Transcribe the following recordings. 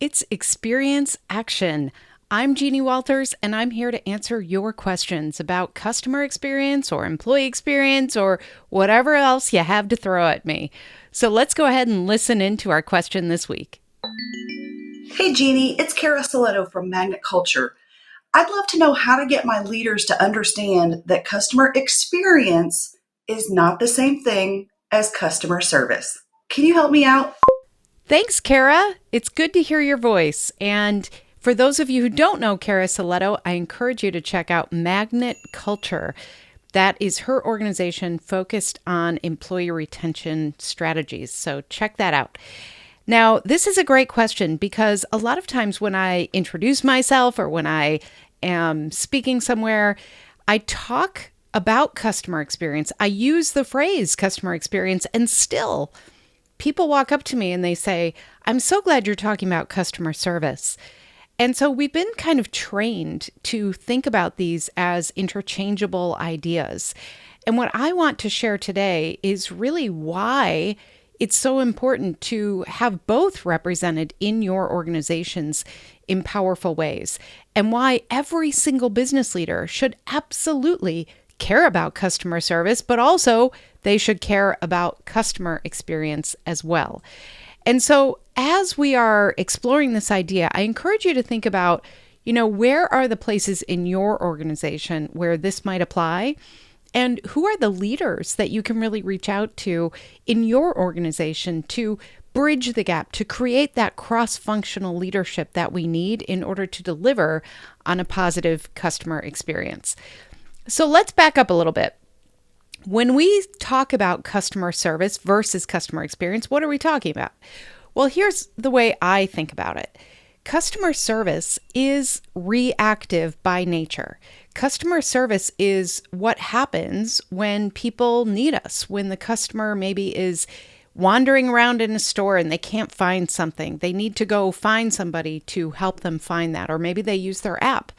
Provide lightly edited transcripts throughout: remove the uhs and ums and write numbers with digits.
It's Experience Action. I'm Jeannie Walters, and I'm here to answer your questions about customer experience or employee experience or whatever else you have to throw at me. So let's go ahead and listen into our question this week. Hey Jeannie, it's Kara Soletto from Magnet Culture. I'd love to know how to get my leaders to understand that customer experience is not the same thing as customer service. Can you help me out? Thanks, Kara. It's good to hear your voice. And for those of you who don't know Kara Soletto, I encourage you to check out Magnet Culture. That is her organization focused on employee retention strategies. So check that out. Now, this is a great question because a lot of times when I introduce myself or when I am speaking somewhere, I talk about customer experience. I use the phrase customer experience, and still people walk up to me and they say, I'm so glad you're talking about customer service. And so we've been kind of trained to think about these as interchangeable ideas. And what I want to share today is really why it's so important to have both represented in your organizations in powerful ways, and why every single business leader should absolutely care about customer service, but also they should care about customer experience as well. And so as we are exploring this idea, I encourage you to think about, where are the places in your organization where this might apply? And who are the leaders that you can really reach out to in your organization to bridge the gap, to create that cross-functional leadership that we need in order to deliver on a positive customer experience? So let's back up a little bit. When we talk about customer service versus customer experience, what are we talking about? Well, here's the way I think about it. Customer service is reactive by nature. Customer service is what happens when people need us, when the customer maybe is wandering around in a store and they can't find something. They need to go find somebody to help them find that, or maybe they use their app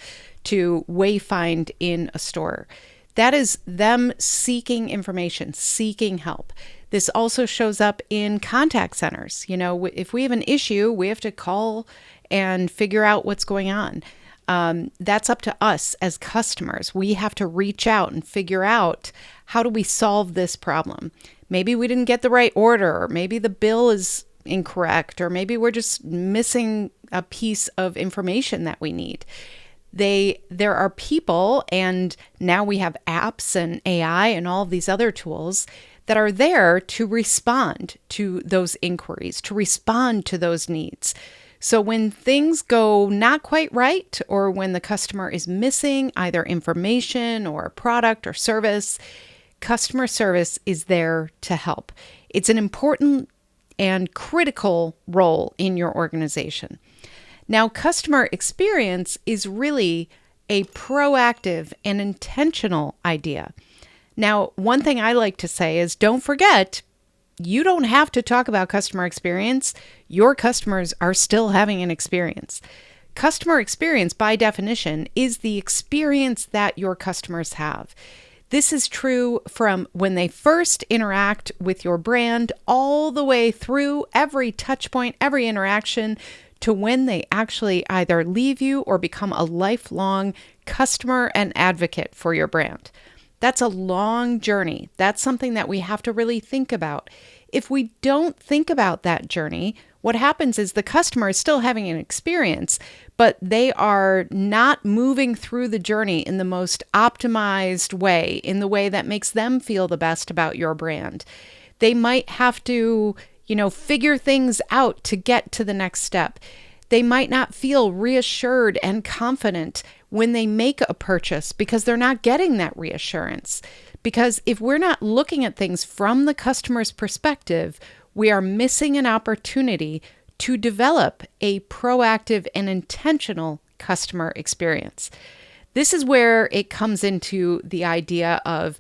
to wayfind in a store. That is them seeking information, seeking help. This also shows up in contact centers. If we have an issue, we have to call and figure out what's going on. That's up to us as customers. We have to reach out and figure out, how do we solve this problem? Maybe we didn't get the right order, or maybe the bill is incorrect, or maybe we're just missing a piece of information that we need. There are people, and now we have apps and AI and all of these other tools that are there to respond to those inquiries, to respond to those needs. So when things go not quite right, or when the customer is missing either information or a product or service, customer service is there to help. It's an important and critical role in your organization. Now, customer experience is really a proactive and intentional idea. Now, one thing I like to say is, don't forget, you don't have to talk about customer experience. Your customers are still having an experience. Customer experience, by definition, is the experience that your customers have. This is true from when they first interact with your brand all the way through every touch point, every interaction, to when they actually either leave you or become a lifelong customer and advocate for your brand. That's a long journey. That's something that we have to really think about. If we don't think about that journey, what happens is the customer is still having an experience, but they are not moving through the journey in the most optimized way, in the way that makes them feel the best about your brand. They might have to, figure things out to get to the next step. They might not feel reassured and confident when they make a purchase because they're not getting that reassurance. Because if we're not looking at things from the customer's perspective, we are missing an opportunity to develop a proactive and intentional customer experience. This is where it comes into the idea of,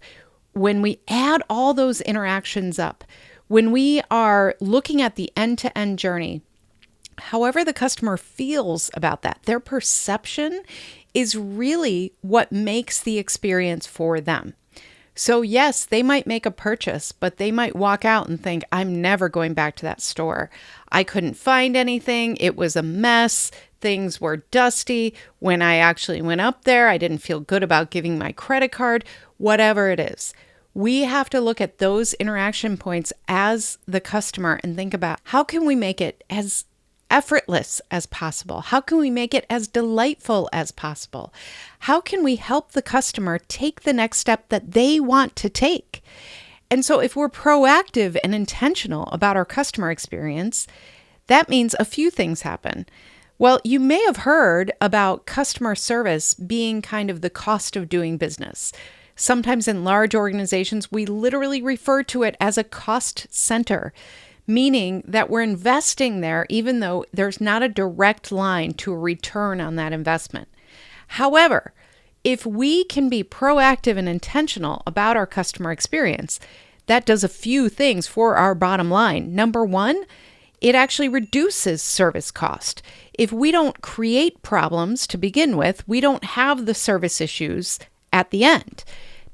when we add all those interactions up, when we are looking at the end-to-end journey, however the customer feels about that, their perception is really what makes the experience for them. So yes, they might make a purchase, but they might walk out and think, I'm never going back to that store. I couldn't find anything. It was a mess. Things were dusty. When I actually went up there, I didn't feel good about giving my credit card, whatever it is. We have to look at those interaction points as the customer and think about how can we make it as effortless as possible? How can we make it as delightful as possible? How can we help the customer take the next step that they want to take? And so if we're proactive and intentional about our customer experience, that means a few things happen. Well, you may have heard about customer service being kind of the cost of doing business. Sometimes in large organizations, we literally refer to it as a cost center, meaning that we're investing there even though there's not a direct line to a return on that investment. However, if we can be proactive and intentional about our customer experience, that does a few things for our bottom line. Number one, it actually reduces service cost. If we don't create problems to begin with, we don't have the service issues at the end.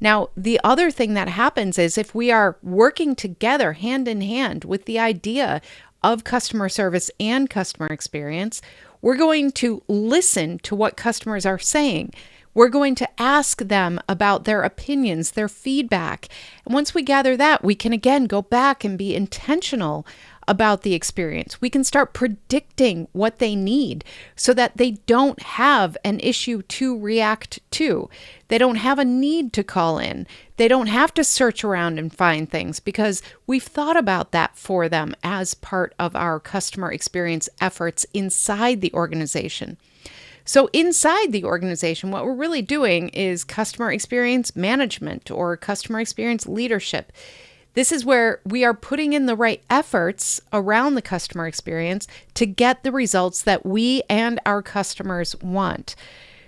Now, the other thing that happens is if we are working together hand in hand with the idea of customer service and customer experience, we're going to listen to what customers are saying. We're going to ask them about their opinions, their feedback. And once we gather that, we can again go back and be intentional about the experience. We can start predicting what they need so that they don't have an issue to react to. They don't have a need to call in. They don't have to search around and find things because we've thought about that for them as part of our customer experience efforts inside the organization. So inside the organization, what we're really doing is customer experience management or customer experience leadership. This is where we are putting in the right efforts around the customer experience to get the results that we and our customers want.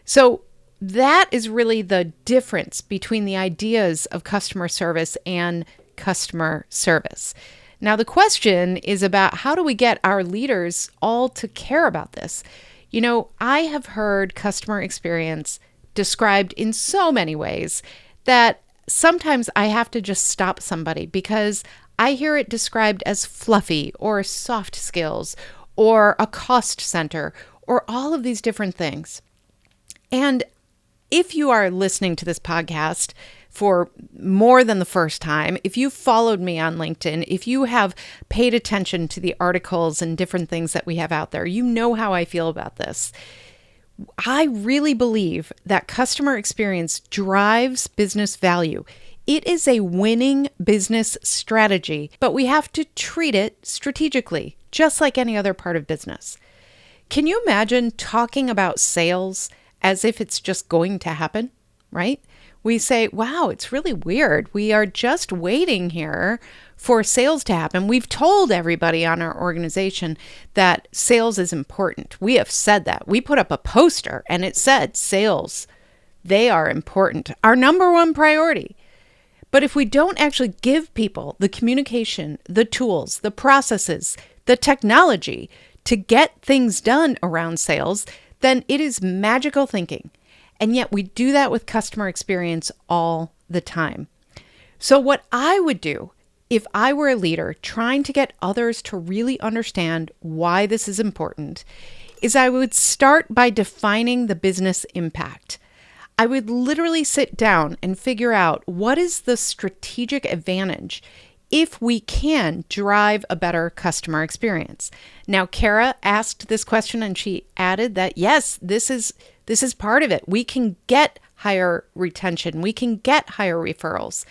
So that is really the difference between the ideas of customer service and customer service. Now, the question is about how do we get our leaders all to care about this? You know, I have heard customer experience described in so many ways that sometimes I have to just stop somebody because I hear it described as fluffy or soft skills or a cost center or all of these different things. And if you are listening to this podcast for more than the first time, if you followed me on LinkedIn, if you have paid attention to the articles and different things that we have out there, you know how I feel about this. I really believe that customer experience drives business value. It is a winning business strategy, but we have to treat it strategically, just like any other part of business. Can you imagine talking about sales as if it's just going to happen, right? We say, wow, it's really weird. We are just waiting here for sales to happen. We've told everybody on our organization that sales is important. We have said that. We put up a poster and it said sales, they are important, our number one priority. But if we don't actually give people the communication, the tools, the processes, the technology to get things done around sales, then it is magical thinking. And yet we do that with customer experience all the time. So what I would do if I were a leader trying to get others to really understand why this is important is I would start by defining the business impact. I would literally sit down and figure out what is the strategic advantage if we can drive a better customer experience. Now, Kara asked this question and she added that, yes, this is part of it. We can get higher retention. We can get higher referrals.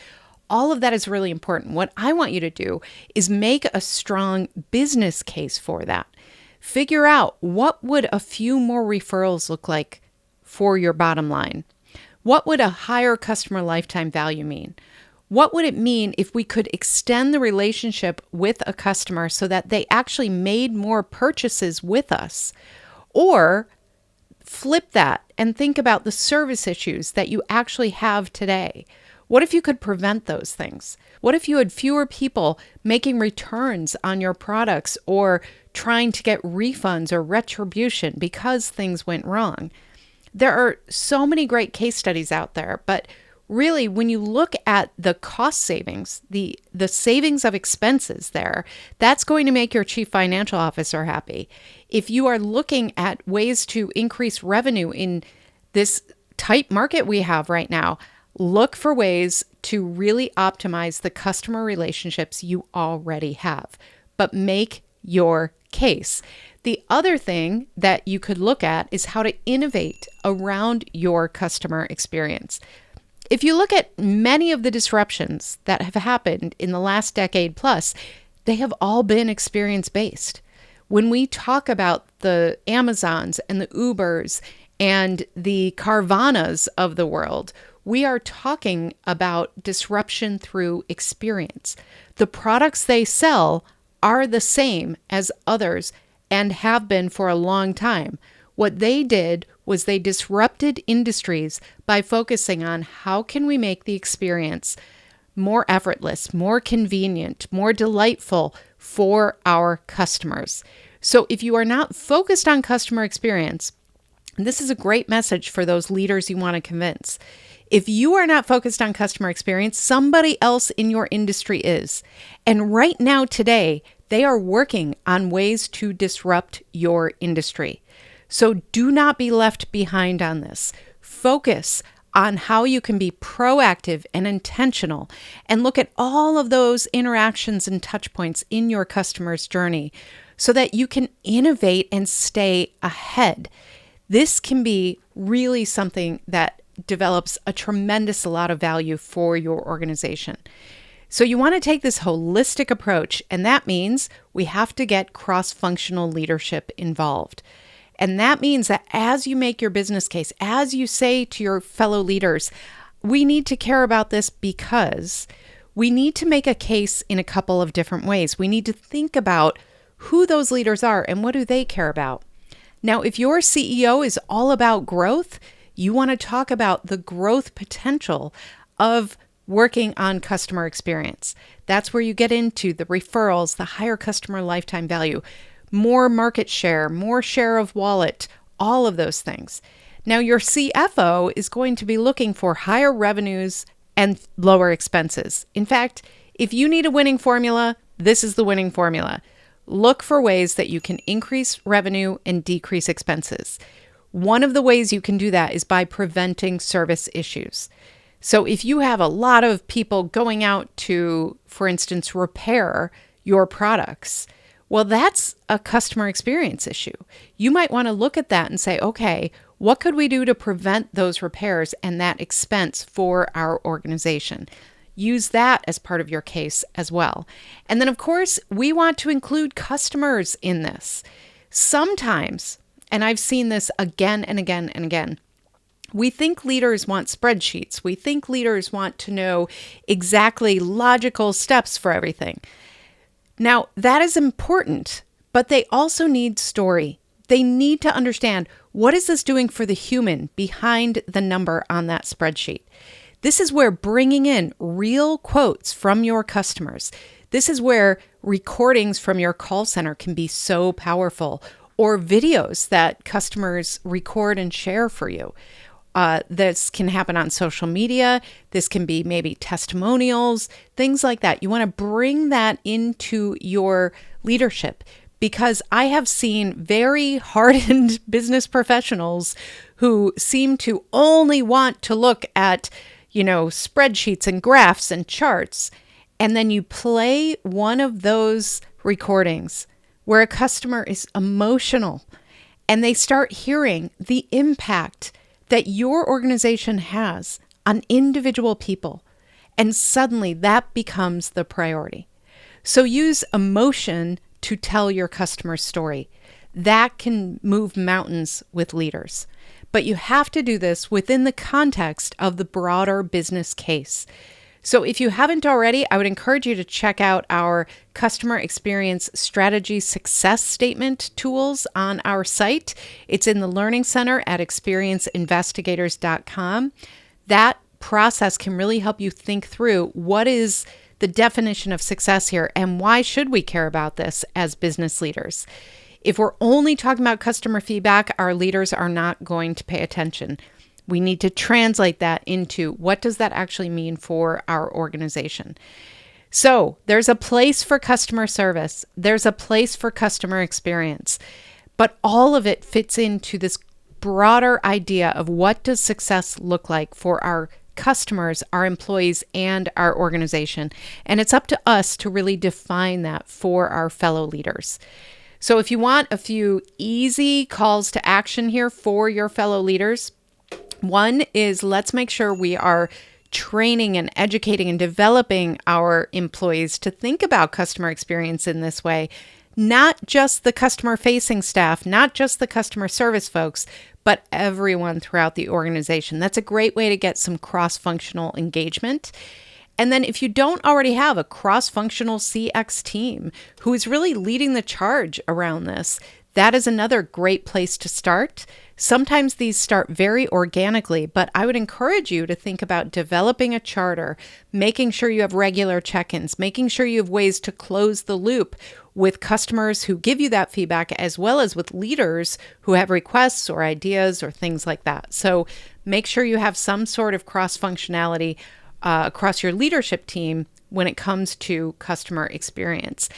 All of that is really important. What I want you to do is make a strong business case for that. Figure out what would a few more referrals look like for your bottom line? What would a higher customer lifetime value mean? What would it mean if we could extend the relationship with a customer so that they actually made more purchases with us? Or flip that and think about the service issues that you actually have today. What if you could prevent those things? What if you had fewer people making returns on your products or trying to get refunds or retribution because things went wrong? There are so many great case studies out there, but really, when you look at the cost savings, the savings of expenses there, that's going to make your chief financial officer happy. If you are looking at ways to increase revenue in this tight market we have right now, look for ways to really optimize the customer relationships you already have, but make your case. The other thing that you could look at is how to innovate around your customer experience. If you look at many of the disruptions that have happened in the last decade plus, they have all been experience-based. When we talk about the Amazons and the Ubers and the Carvanas of the world, we are talking about disruption through experience. The products they sell are the same as others and have been for a long time. What they did was they disrupted industries by focusing on how can we make the experience more effortless, more convenient, more delightful for our customers. So if you are not focused on customer experience, and this is a great message for those leaders you want to convince. If you are not focused on customer experience, somebody else in your industry is. And right now, today, they are working on ways to disrupt your industry. So do not be left behind on this. Focus on how you can be proactive and intentional and look at all of those interactions and touch points in your customer's journey so that you can innovate and stay ahead. This can be really something that develops a tremendous lot of value for your organization. So you want to take this holistic approach, and that means we have to get cross-functional leadership involved. And that means that as you make your business case, as you say to your fellow leaders, we need to care about this because we need to make a case in a couple of different ways. We need to think about who those leaders are and what do they care about. Now, if your CEO is all about growth, you want to talk about the growth potential of working on customer experience. That's where you get into the referrals, the higher customer lifetime value, more market share, more share of wallet, all of those things. Now, your CFO is going to be looking for higher revenues and lower expenses. In fact, if you need a winning formula, this is the winning formula. Look for ways that you can increase revenue and decrease expenses. One of the ways you can do that is by preventing service issues. So if you have a lot of people going out to, for instance, repair your products, well, that's a customer experience issue. You might want to look at that and say, okay, what could we do to prevent those repairs and that expense for our organization? Use that as part of your case as well. And then, of course, we want to include customers in this. Sometimes, and I've seen this again and again and again, we think leaders want spreadsheets. We think leaders want to know exactly logical steps for everything. Now, that is important, but they also need story. They need to understand, what is this doing for the human behind the number on that spreadsheet? This is where bringing in real quotes from your customers. This is where recordings from your call center can be so powerful, or videos that customers record and share for you. This can happen on social media. This can be maybe testimonials, things like that. You want to bring that into your leadership, because I have seen very hardened business professionals who seem to only want to look at, spreadsheets and graphs and charts. And then you play one of those recordings where a customer is emotional and they start hearing the impact that your organization has on individual people. And suddenly that becomes the priority. So use emotion to tell your customer's story. That can move mountains with leaders. But you have to do this within the context of the broader business case. So if you haven't already, I would encourage you to check out our customer experience strategy success statement tools on our site. It's in the Learning Center at experienceinvestigators.com. That process can really help you think through what is the definition of success here and why should we care about this as business leaders. If we're only talking about customer feedback, our leaders are not going to pay attention. We need to translate that into what does that actually mean for our organization. So there's a place for customer service. There's a place for customer experience, but all of it fits into this broader idea of what does success look like for our customers, our employees, and our organization. And it's up to us to really define that for our fellow leaders. So if you want a few easy calls to action here for your fellow leaders, one is let's make sure we are training and educating and developing our employees to think about customer experience in this way. Not just the customer facing staff, not just the customer service folks, but everyone throughout the organization. That's a great way to get some cross-functional engagement. And then if you don't already have a cross-functional CX team who is really leading the charge around this, that is another great place to start. Sometimes these start very organically, but I would encourage you to think about developing a charter, making sure you have regular check-ins, making sure you have ways to close the loop with customers who give you that feedback, as well as with leaders who have requests or ideas or things like that. So make sure you have some sort of cross-functionality across your leadership team when it comes to customer experience.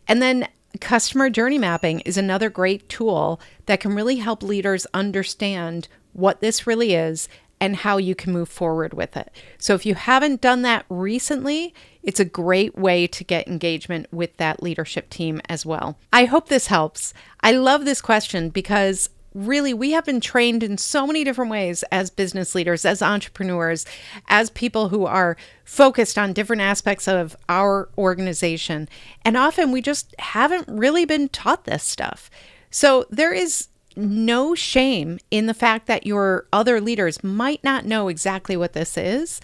And then customer journey mapping is another great tool that can really help leaders understand what this really is and how you can move forward with it. So if you haven't done that recently, it's a great way to get engagement with that leadership team as well. I hope this helps. I love this question because really we have been trained in so many different ways as business leaders, as entrepreneurs, as people who are focused on different aspects of our organization. And often we just haven't really been taught this stuff. So there is no shame in the fact that your other leaders might not know exactly what this is,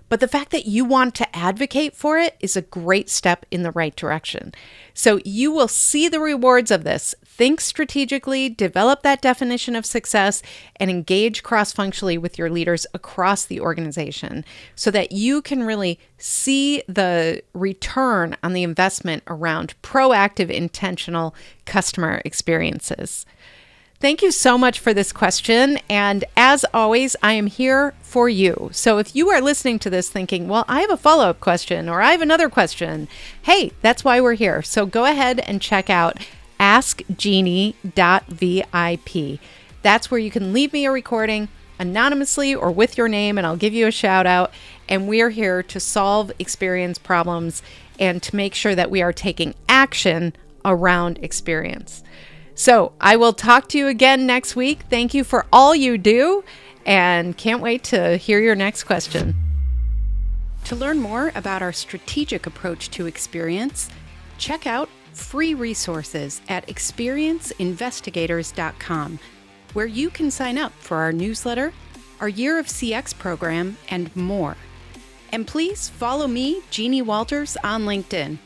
but the fact that you want to advocate for it is a great step in the right direction. So you will see the rewards of this. Think strategically, develop that definition of success, and engage cross-functionally with your leaders across the organization so that you can really see the return on the investment around proactive, intentional customer experiences. Thank you so much for this question. And as always, I am here for you. So if you are listening to this thinking, well, I have a follow-up question or I have another question, hey, that's why we're here. So go ahead and check out askjeannie.vip. That's where you can leave me a recording anonymously or with your name, and I'll give you a shout out. And we're here to solve experience problems and to make sure that we are taking action around experience. So I will talk to you again next week. Thank you for all you do and can't wait to hear your next question. To learn more about our strategic approach to experience, check out free resources at experienceinvestigators.com, where you can sign up for our newsletter, our Year of CX program, and more. And please follow me, Jeannie Walters, on LinkedIn.